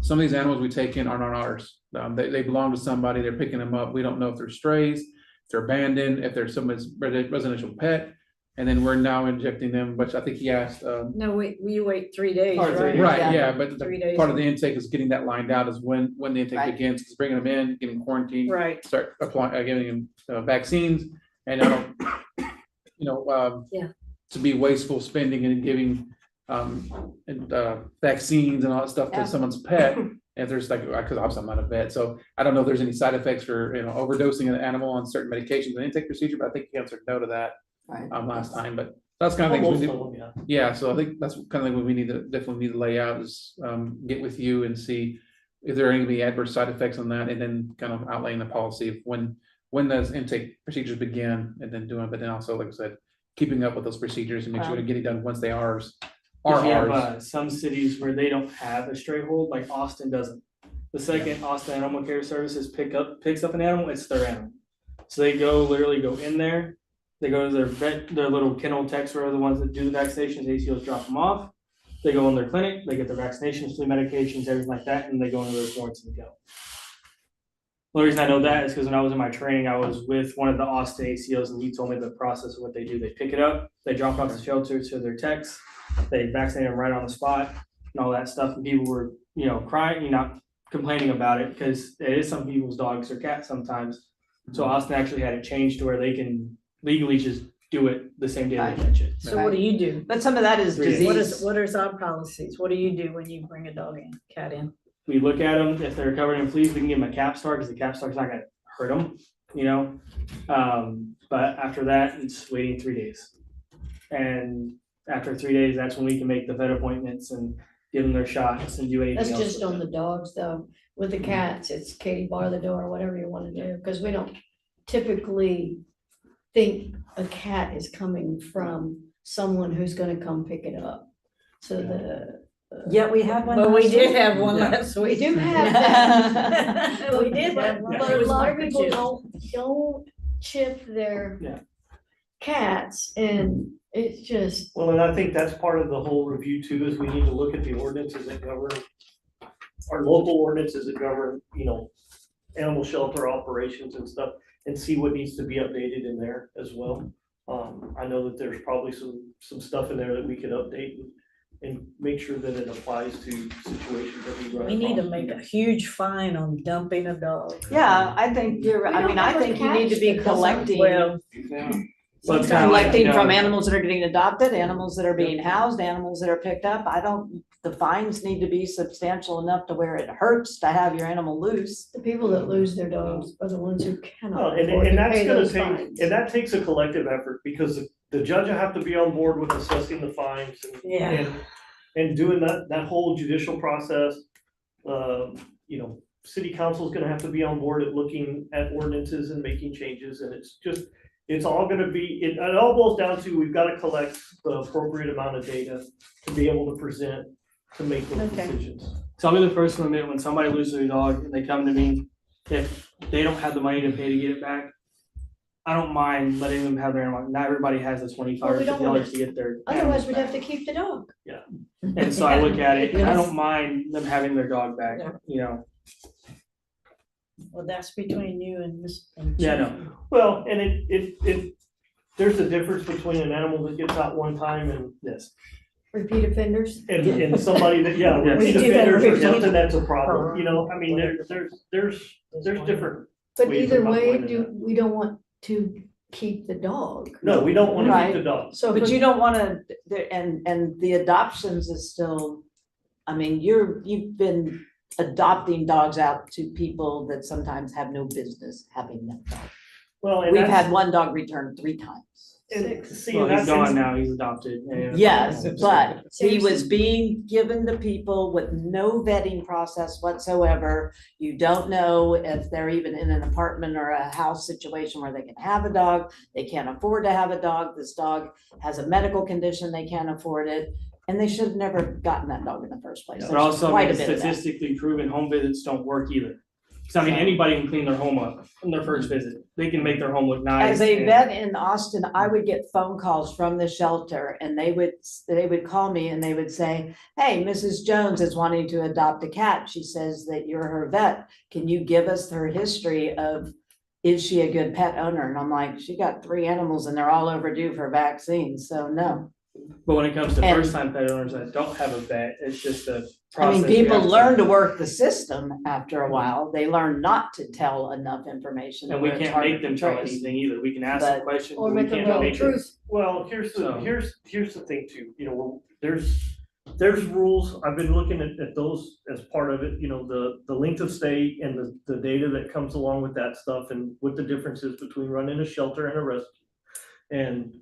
some of these animals we take in are not ours. They belong to somebody, they're picking them up. We don't know if they're strays, if they're abandoned, if they're somebody's residential pet. And then we're now injecting them, which I think he asked, No, you wait 3 days, Or 3 right? days. right, Yeah. yeah, but 3 days. part of the intake is getting that lined out is when the intake Right. begins, because bringing them in, getting quarantined, Right, start applying, giving them vaccines, and I don't, Yeah. to be wasteful spending and giving vaccines and all that stuff Yeah. to someone's pet. If there's like, because obviously I'm not a vet, so I don't know if there's any side effects for, overdosing an animal on certain medications and intake procedure, but I think you answered no to that Right. last time, but that's kind of things Almost we all do. of them, Yeah, so I think that's kind of thing we definitely need to lay out is, get with you and see if there are any adverse side effects on that, and then kind of outlaying the policy of when those intake procedures begin, and then doing, but then also, like I said, keeping up with those procedures and make sure to get it done once they are Cause you have, ours. some cities where they don't have a stray hold, like Austin doesn't. The second Austin Animal Care Services picks up an animal, it's their animal. So they literally go in there, they go to their little kennel techs, or the ones that do the vaccinations, ACOs drop them off. They go in their clinic, they get their vaccinations, flea medications, everything like that, and they go into their warrants and go. The only reason I know that is because when I was in my training, I was with one of the Austin ACOs, and he told me the process of what they do. They pick it up, they drop it off the shelter to their techs, they vaccinate them right on the spot and all that stuff. And people were, crying, not complaining about it, because it is some people's dogs or cats sometimes. So Austin actually had it changed to where they can legally just do it the same day they catch it. So what do you do? But some of that is 3 days. disease. What is our policies? What do you do when you bring a dog in, cat in? We look at them, if they're covered in fleas, we can give them a cap star, because the cap star's not gonna hurt them, But after that, it's waiting 3 days. And after 3 days, that's when we can make the vet appointments and give them their shots and do anything else. That's just with on the them. dogs though. With the cats, it's Katie bar the door, whatever you wanna do, because we don't typically think a cat is coming from someone who's gonna come pick it up. So Yet we had one. But we last did week. have one Yeah. last we week. do have that. We did have one. But It a was lot of people microchipped. don't chip their Yeah. cats, and it's just, Well, and I think that's part of the whole review too, is we need to look at the ordinances that govern, our local ordinances that govern, animal shelter operations and stuff, and see what needs to be updated in there as well. I know that there's probably some stuff in there that we could update and make sure that it applies to situations that we run. We need to across. make a huge fine on dumping a dog. Yeah, I think you're, We I don't mean, I have a think you need to be catch that doesn't- collecting. Well, So it's kinda like, Collecting from animals that are getting adopted, animals that are being housed, animals that are picked up. The fines need to be substantial enough to where it hurts to have your animal loose. the people that lose their dogs are the ones who Well, cannot and, afford and to that's pay gonna those take, fines. and that takes a collective effort, because the judge will have to be on board with assessing the fines and. Yeah. And doing that whole judicial process. City council's gonna have to be on board at looking at ordinances and making changes, and it's all gonna be, it all boils down to, we've gotta collect the appropriate amount of data to be able to present, to make those Okay. decisions. So I'll be the first to admit, when somebody loses their dog and they come to me, if they don't have the money to pay to get it back, I don't mind letting them have their animal. Not everybody has the $25 Well, or we don't $50 to get their. Otherwise, animals we'd back. have to keep the dog. And so I look at it, and I Yes. don't mind them having their dog back, Well, that's between you and Miss. and Yeah, Chief. no. Well, and there's a difference between an animal that gets out one time and Yes. Repeat offenders. and somebody that, yeah, Yes. repeat We do that offenders or repeat. something that's a problem, I mean, there's different. But ways either of way, avoiding we don't want to keep the dog. No, we don't wanna Right. keep the dog. So, But you don't wanna, and the adoptions is still, I mean, you've been adopting dogs out to people that sometimes have no business having that dog. Well, and We've that's, had one dog returned 3 times. and see, Well, and he's that's, gone now, he's adopted. and- Yes, but he was Seriously? being given to people with no vetting process whatsoever. You don't know if they're even in an apartment or a house situation where they can have a dog. They can't afford to have a dog. This dog has a medical condition, they can't afford it. And they should have never gotten that dog in the first place. But There's also, quite a it's bit of that. statistically proven, home visits don't work either. So I mean, So- anybody can clean their home up on their first visit. They can make their home look nice. As a and- vet in Austin, I would get phone calls from the shelter and they would call me and they would say, hey, Mrs. Jones is wanting to adopt a cat. She says that you're her vet. Can you give us her history of, is she a good pet owner? And I'm like, she got 3 animals and they're all overdue for vaccines. So no. But when it comes to And- first time pet owners that don't have a vet, it's just I mean, process we people have to- learn to work the system after a while. They learn not to tell enough information. And we where it's can't harder make them to tell trace. anything either. We can ask them But- questions, Or but we make them can't tell the make them. truth. Well, here's the, So- here's the thing too, you know, there's rules, I've been looking at those as part of it, you know, the length of stay and the data that comes along with that stuff and what the difference is between running a shelter and a rescue. And,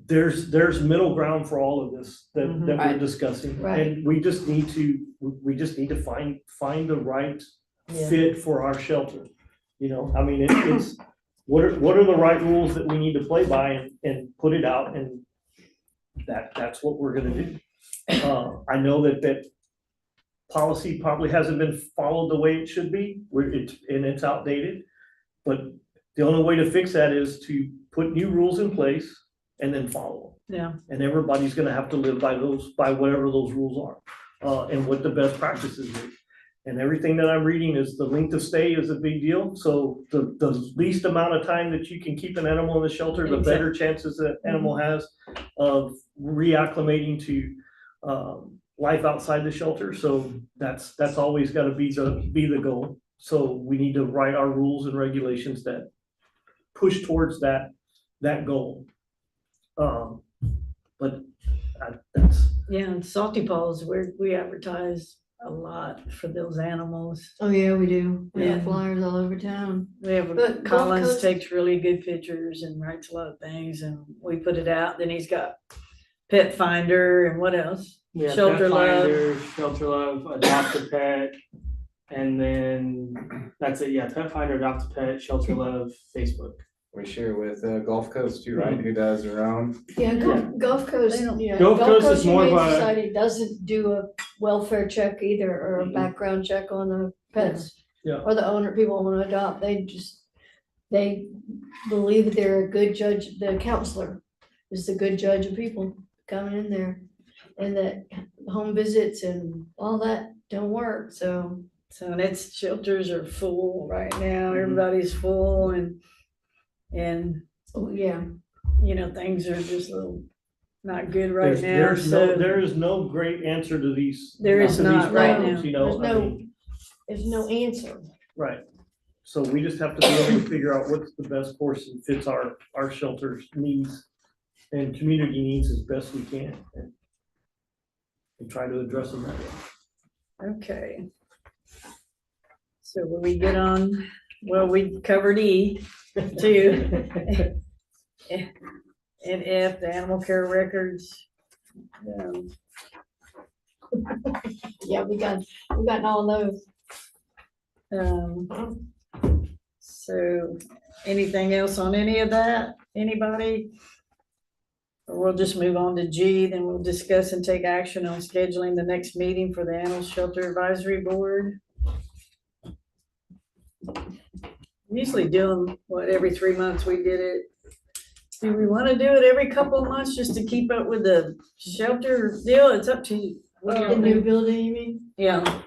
there's middle ground for all of this that we're Right. discussing. Right. And we just need to find the right Yeah. fit for our shelter. You know, I mean, it's, what are the right rules that we need to play by and put it out, and that's what we're gonna do. I know that policy probably hasn't been followed the way it should be, it's outdated. But the only way to fix that is to put new rules in place and then follow them. Yeah. And everybody's gonna have to live by whatever those rules are, and what the best practices is. And everything that I'm reading is the length of stay is a big deal, so the least amount of time that you can keep an animal in the shelter, the better chances that animal has of reacclimating to life outside the shelter, so that's always gotta be the goal. So we need to write our rules and regulations that push towards that goal. But that's, Yeah, and Salty Paws, we advertise a lot for those animals. Oh, yeah, we do. We have Yeah. flyers all over town. We have, But Gulf Collins Coast- takes really good pictures and writes a lot of things, and we put it out, then he's got Pet Finder and what else? Yeah, Shelter Pet Love. Finder, Shelter Love, Adopt a Pet, and then that's it. Yeah, Pet Finder, Adopt a Pet, Shelter Love, Facebook. We share with Gulf Coast too, right? Who does their own? Yeah, Gulf Coast, They don't- yeah. Gulf Coast is more of Humane a- Society doesn't do a welfare check either, or a background check on the pets. Yeah. Or the owner, people want to adopt, they believe that they're a good judge, the counselor is the good judge of people coming in there. And that home visits and all that don't work, so. So, and its shelters are full right now, Mm-hmm. everybody's full and, Oh, yeah, you know, things are just a little not good right now, there so. is no great answer to these. There is to these not right problems, now. You know, There's I no- mean, there's no answer. right. So we just have to be able to figure out what's the best course and fits our shelter's needs and community needs as best we can. And try to address them that way. Okay. So will we get on, well, we covered E too. And F, the animal care records. Um, Yeah, we got all those. So anything else on any of that? Anybody? Or we'll just move on to G, then we'll discuss and take action on scheduling the next meeting for the Animal Shelter Advisory Board. Usually do them, every 3 months we did it. Do we want to do it every couple of months just to keep up with the shelter deal? It's up to you. What do The y'all new think? building, you mean? Yeah,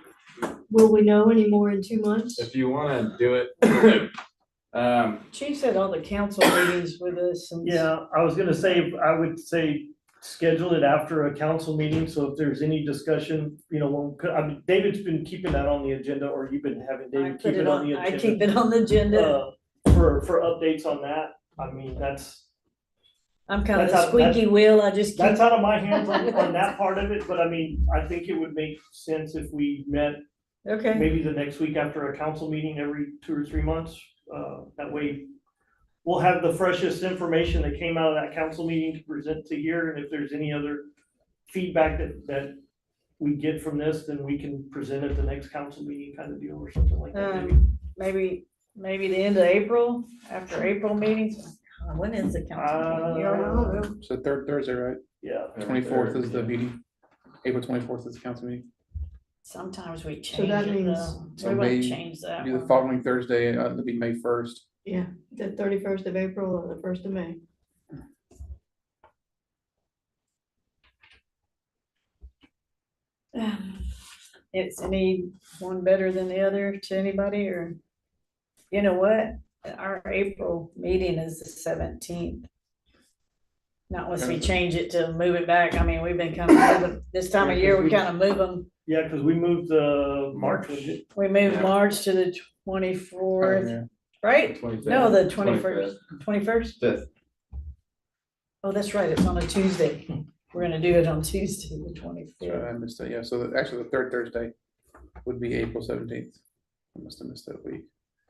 Will we know any more in 2 months? If you wanna do it, Chief said all the council meetings with us and. Yeah, I was gonna say, I would say, schedule it after a council meeting, so if there's any discussion, you know, I mean, David's been keeping that on the agenda, or you've been having I David put keep it it on the on, I agenda. keep it on the agenda. For updates on that, I mean, that's I'm kind of that's the how- squeaky wheel. I just keep. That's out of my hands on that part of it, but I mean, I think it would make sense if we met Okay, maybe the next week after a council meeting every 2 or 3 months. That way we'll have the freshest information that came out of that council meeting to present to here, and if there's any other feedback that we get from this, then we can present at the next council meeting kind of deal or something like that. maybe. maybe the end of April, after April meetings. When is the council meeting? You don't know? So third Thursday, right? Yeah. 24th is the meeting. April 24th is the council meeting. Sometimes we So change that it means- though. So We won't May- change that Do the one. following Thursday, it'll be May 1st. Yeah, the 31st of April or the 1st of May. Is any one better than the other to anybody, or, you know what? Our April meeting is the 17th. Not unless we change it to move it back. I mean, we've been kind of moving, this time of year, we kind of move them. Yeah, because we moved the March, was it? We moved Yeah. March to the 24th, right? 25th. No, the 21st. Fifth. Oh, that's right. It's on a Tuesday. We're gonna do it on Tuesday, the So 25th. I missed it, yeah, so actually the third Thursday would be April 17th. I must have missed that week.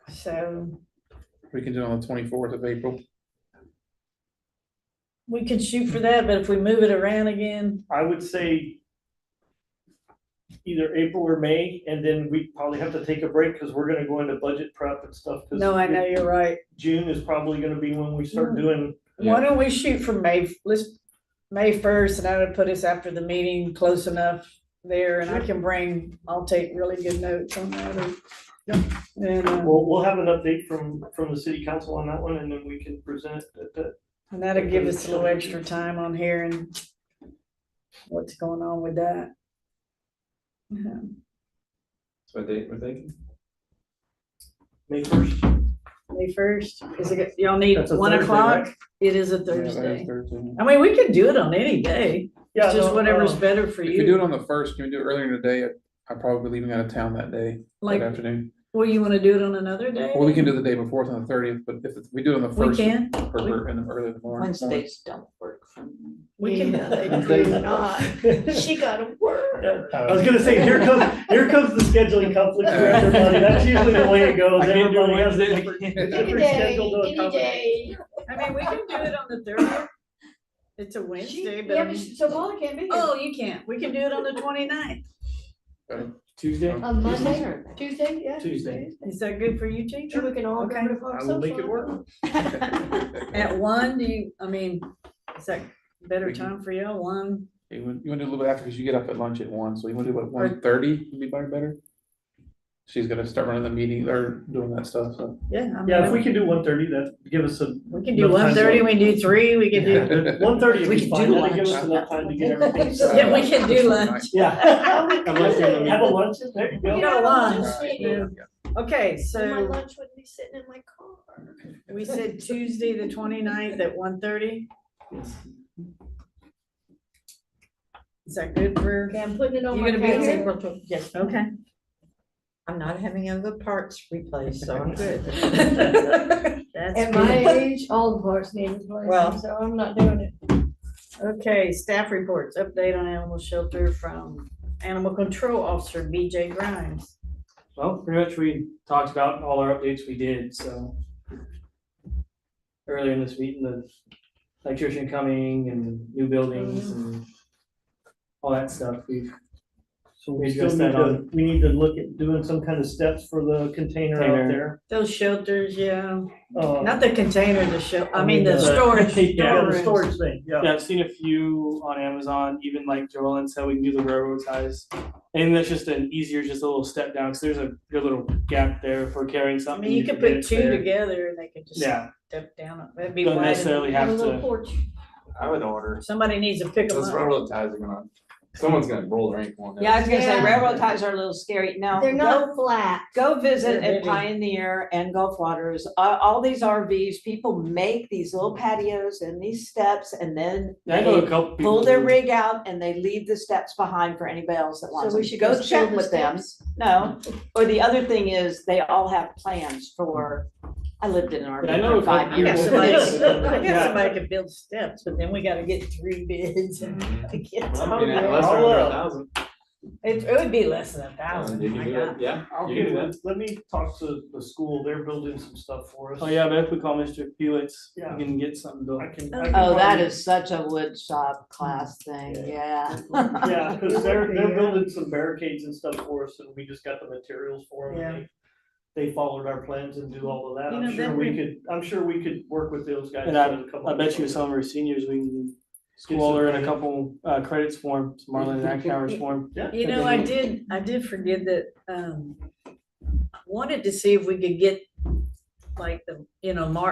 So We can do it on the 24th of April. we could shoot for that, but if we move it around again, I would say either April or May, and then we probably have to take a break because we're gonna go into budget prep and stuff. 'cause no, I know you're right. June is probably gonna be when we start doing, Why don't we shoot for May, let's, May 1st, and that would put us after the meeting close enough there, and I can bring, I'll take really good notes on that. And, we'll have an update from the city council on that one, and then we can present it at that. and that'll give us a little extra time on hearing what's going on with that. Yeah. So what date we're thinking? May 1st. May 1st, is it, y'all need That's a 1 Thursday, o'clock? right? It is a Yeah, that is Thursday. Thursday. I mean, we could do it on any day, Yeah, it's just no, whatever's better for If you do it you. on the first, can we do it earlier in the day? I'm probably leaving out of town that day, Like, that afternoon. well, you wanna do it on another day? Well, we can do the day before, it's on the 30th, but if we do it on the We first. can, Or in the early in the morning. Wednesdays don't work for me. we can. Yeah, they do not. She gotta work. I was gonna say, here comes the scheduling conflict for everybody, that's usually the way it goes, I can't do everybody has a Wednesday. different. Any different day, schedule to any accommodate. day. I mean, we can do it on the 30th. It's a Wednesday, but I mean, So Paula can't be here. oh, you can't, we can do it on the 29th. Tuesday? On Monday, Tuesday, yeah. Tuesday. Is that good for you, So teacher? we can all go Okay. to Fox I will make it Social. work. At 1, do you, I mean, is that better We can- time for you, 1? You want to do a little bit after, because you get up at lunch at 1, so you want to do what, 1:30 would be better? She's gonna start running the meeting or doing that stuff, so. Yeah, I Yeah, if we mean, can do 1:30, that give us a. we can do 1:30, we can do 3, we can do, 1:30 would We be could fine, do that'll give us lunch. enough time to get everything set yeah, up. we can do lunch. Yeah. Unless you're in the Have a meeting. lunch, there you We go. got lunch. Yeah. Okay, So my so lunch wouldn't be sitting in my car. we said Tuesday, the 29th at 1:30? Is that good for, Okay, I'm putting it on You my gonna be here? calendar. Yes, okay. I'm not having other parts replaced, so I'm good. That's At my good. age, all the parts need replacing, Well- so I'm not doing it. Okay, staff reports, update on animal shelter from Animal Control Officer BJ Grimes. Well, pretty much we talked about all our updates we did, so. Earlier in this meeting, the electrician coming and new buildings and all that stuff, So We we still addressed need that to, on- we need to look at doing some kind of steps for the container out Container. there. Those shelters, yeah, Uh, not the container, I mean, the the- storage. Yeah, the storage. storage thing, yeah. yeah, I've seen a few on Amazon, even like Joellen said, we can do the railroad ties. And that's just an easier, just a little step down, cause there's a good little gap there for carrying I something. mean, you can could get put it 2 there. together and they could just Yeah, step down, that'd be don't wide necessarily enough. Have a have little to, porch. I would order. Somebody needs to pick them Those up. railroad ties are gonna, someone's gonna roll their ankle on that. Yeah, I was gonna say Yeah. railroad ties are a little scary. No, They're go, not flat. go visit They're at heavy. Pioneer and Gulf Waters. All these RVs, people make these little patios and these steps and then I know a they couple people. pull their who- rig out and they leave the steps behind for anybody else that wants So we them. should Go just fill check the with them. steps? No, or the other thing is they all have plans for, I lived in an But I know RV a for 5 couple I got years. people- somebody, Yeah. I got somebody could build steps, but then we gotta get 3 bids and get Well, all you know, that. Unless they're I'll, under uh, 1,000. It would be less than 1,000. You can my do God. it, yeah. I'll You can get, do that. let me talk to the school, they're building some stuff for us. Oh, yeah, but if we call Mr. Hewitt's, we Yeah. can get something built. I can. Oh, I can Oh, that probably- is such a wood shop class thing, yeah. Yeah, cause they're Yeah. building some barricades and stuff for us, and we just got the materials for them. Yeah. They followed our plans and do all of that, You know, I'm sure we could work with those guys. And to come I up bet with you with some something. of our seniors, we can Get school her in a some- couple credits for him, some Marlin and action hours for him. Yeah. You know, I did forget that, wanted to see if we could get like the,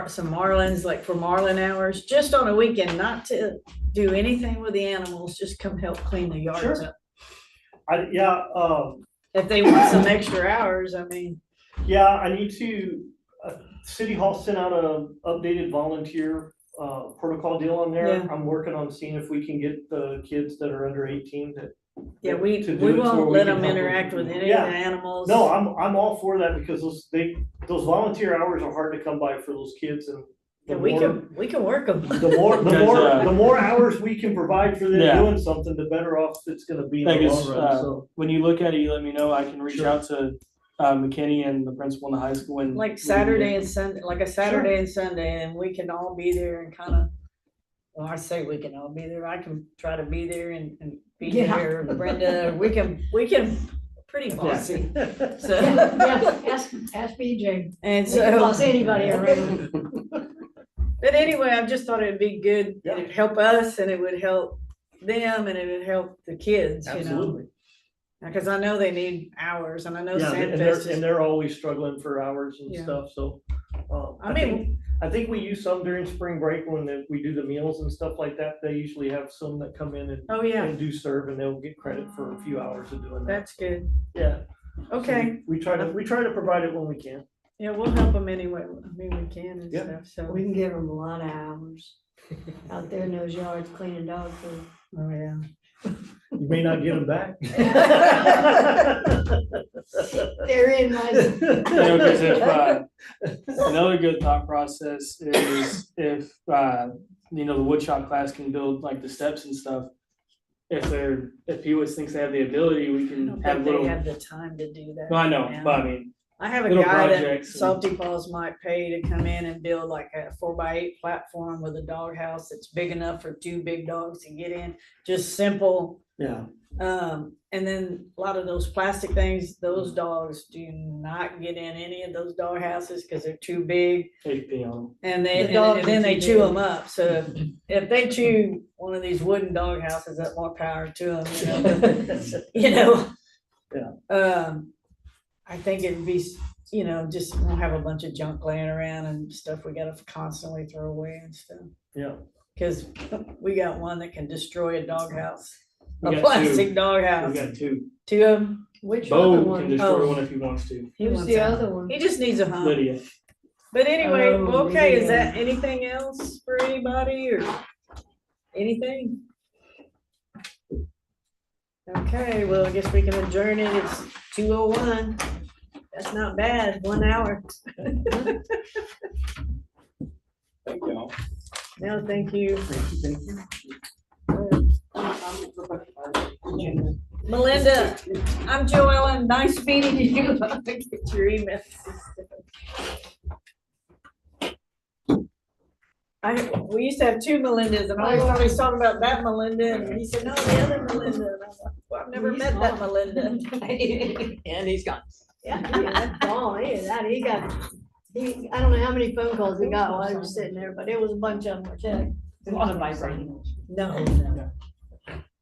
some marlins, like for marlin hours, just on a weekend, not to do anything with the animals, just come help clean the yards Sure. up. If If they want some extra hours, I mean, yeah, I need to, City Hall sent out a updated volunteer protocol deal on there. Yeah. I'm working on seeing if we can get the kids that are under 18 to. Yeah, we to do we it so won't we let can them help interact with any of Yeah. the animals. No, I'm all for that because those volunteer hours are hard to come by for those kids and. The And we more, can work them. the more hours we can provide for them Yeah. doing something, the better off it's gonna be in Like the it's, long run, so. when you look at it, you let me know, I can reach Sure. out to McKinney and the principal in the high school and. Like Saturday and Sunday, like a Saturday and Sunday, and we can all be there and kind of, well, I say we can all be there, I can try to be there and be Yeah. there, Brenda, we can, pretty bossy, so. Yeah, ask BJ. And We can boss so, anybody around. but anyway, I just thought it'd be good, Yeah. it'd help us and it would help them and it would help the kids, you know? Absolutely. Because I know they need hours and I know Yeah, and Sandfest they're is, they're always struggling for hours and Yeah. stuff, so. I mean, I think we use some during spring break when we do the meals and stuff like that. They usually have some that come in oh yeah, and do serve and they'll get credit for a few hours of doing that. that's good, Yeah. So okay. We try to provide it when we can. Yeah, we'll help them anyway. I mean, we can and Yeah. stuff, so. We can give them a lot of hours out there in those yards cleaning dog food. Oh, yeah. You may not get them back. They're in my. Because another good thought process is if, the woodshop class can build like the steps and stuff. If Peewits thinks they have the ability, we I can don't have think they little, have the time to do that. no, I know, right now. but I mean, I have a little guy that projects and- Salty Paws might pay to come in and build like a 4x8 platform with a dog house that's big enough for 2 big dogs to get in. Just simple. Yeah. And then a lot of those plastic things, those dogs do not get in any of those dog houses because they're too big. HP on them. And they, The dogs and then are they too chew big. them up, so if they chew one of these wooden dog houses, that more power to them, you know? I think it'd be, just won't have a bunch of junk laying around and stuff we gotta constantly throw away and stuff. Yeah. Cause we got one that can destroy a dog house, We a got plastic two. dog We house, got 2. 2 of them. Which other Bo can one? destroy Oh. one if he wants to. He Who's wants the out. other one? He just needs a home. Lydia. But anyway, Oh, okay, is yeah. that anything else for anybody or anything? Okay, well, I guess we can adjourn it. It's 2:01. That's not bad, 1 hour. Thank y'all. No, thank you. Melinda, I'm Joellen. Nice meeting you. I'll get your email. We used to have 2 Melindas and I always thought he was talking about that Melinda and he said, no, the other Melinda. And I was like, well, I've never met that Melinda. And he's gone. Yeah, that's gone. He I don't know how many phone calls he got while he was sitting there, but it was a bunch of them, I tell you. A lot of vibrating. No.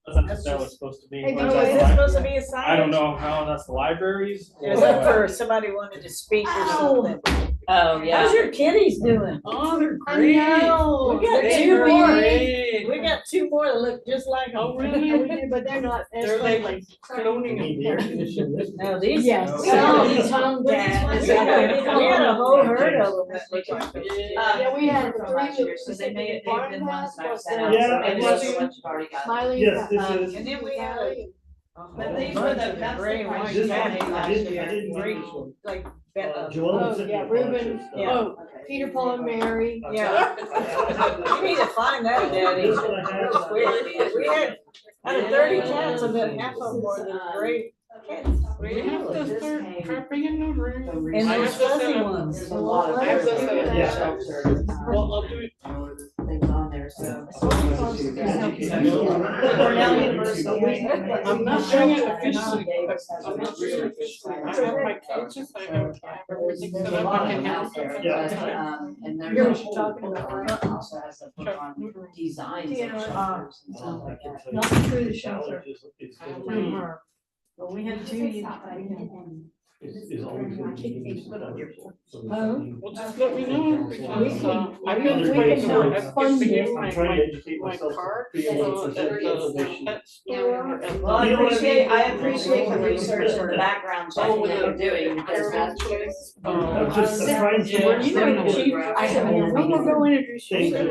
That was supposed to be. Hey, Oh, is this supposed to be a sign? I don't know how that's the libraries. Is that for somebody wanted to speak or Ow. something? Oh, How's your kitties doing? Oh, they're I know. We got They're 2 more. great. We got 2 more that look just like them. Oh, really? But they're not as They're like friendly. cloning Need the air conditioning this. No, these. Yes. we got- These tongue we gas. had a whole herd of them. that looked like this. Yeah, we had From 3 last year, that so was they may, in they've been ones that I've farmhouse, sent plus out, Yeah, so maybe plus- those ones you've already got. Smiley. Yes, this is. And then we had But these were the, that's gray the and price white you This one, had cat last I didn't year. get Great. this one. like, Joellen Oh, sent me yeah, a bunch of Reuben. stuff. Yeah. Oh, Peter, Paul, and Mary. yeah. You need to find that, Daddy. This one I have. We had, out of 30 cats, I bet half of them were the gray cats. We have to start trapping in the room. And I those have to fuzzy set up- ones. There's a lot of. I have to those figure that Yeah. shelters, Well, I'll do it. things on there, so. Cornell University. I'm not doing it officially. I'm not doing it officially. I have my coaches, I have everything There's set a up. lot I of can them have out there, something. but, and You're there's. talking about, right? Also has the book on designs of Yeah. shelters and stuff like that. Not through the shelter. It's From gonna her. Well, we had 2 years. is always gonna be. Well, just let me know, because, I've we been can trying to, help I've fund given it. you I'm trying to educate my myself. card, to be able to at present the the information. pet store. and Well, I You know what I appreciate, mean? I appreciate the research for the background checking that you're doing, because that's. I'm just trying to. Yeah, you know, Chief, I said, we will go introduce you. Thank you.